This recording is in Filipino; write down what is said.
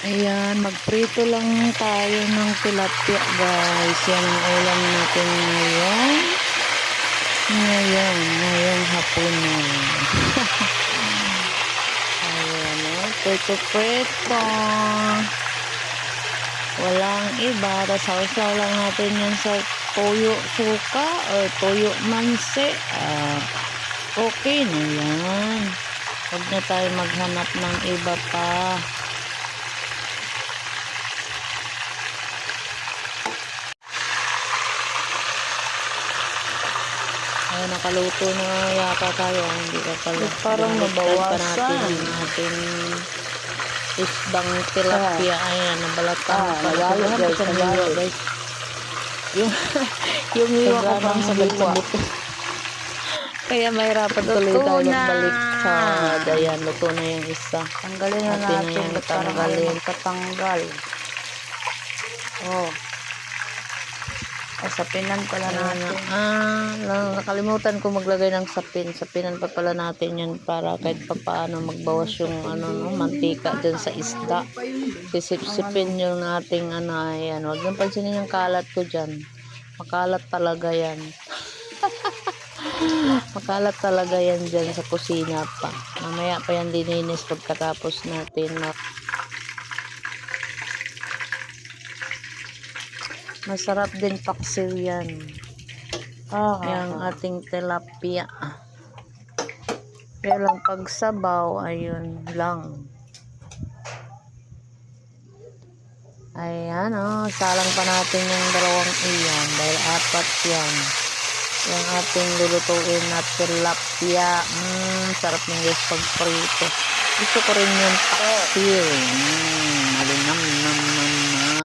Ayan, magprito lang tayo ng tilapia guys. Yan ang ulam natin ngayon. Ngayong hapunan. Ayan o, prito-prito. Walang iba. Sasaw lang natin yan sa toyo suka o toyo manse. Okay na yan. Huwag na tayo maghanap ng iba pa. Ay, nakaluto na yata tayo. Hindi ka pala. Parang nabawasan. Pa natin yung ating isdang tilapia. Ayan, nabalatan pa. Nabalo guys, nabalo. Guys. Yung hiwa ko pang sabit-sabit. Kaya mahirapan tuloy tayo magbalik sa dayan. Luto na yung isa. Tanggalin na natin. Tanggalin. Katanggal. Oh. Sapinan pala natin. Nakalimutan ko maglagay ng sapin. Sapinan pa pala natin yan para kahit pa paano magbawas yung mantika dyan sa isda. Sisip-sipin yung ating ayan. Huwag nang pansinin yung kalat ko dyan. Makalat talaga yan. Makalat talaga yan dyan sa kusina pa. Mamaya pa yan lininis pagkatapos natin masarap din paksiw yan. Yung ating tilapia. Pero lang pagsabaw, ayun lang. Ayan salang pa natin yung dalawang iyan dahil apat yan. Yung ating lulutuin na tilapia. Sarap ng guys pag prito. Gusto ko rin yung paksiw.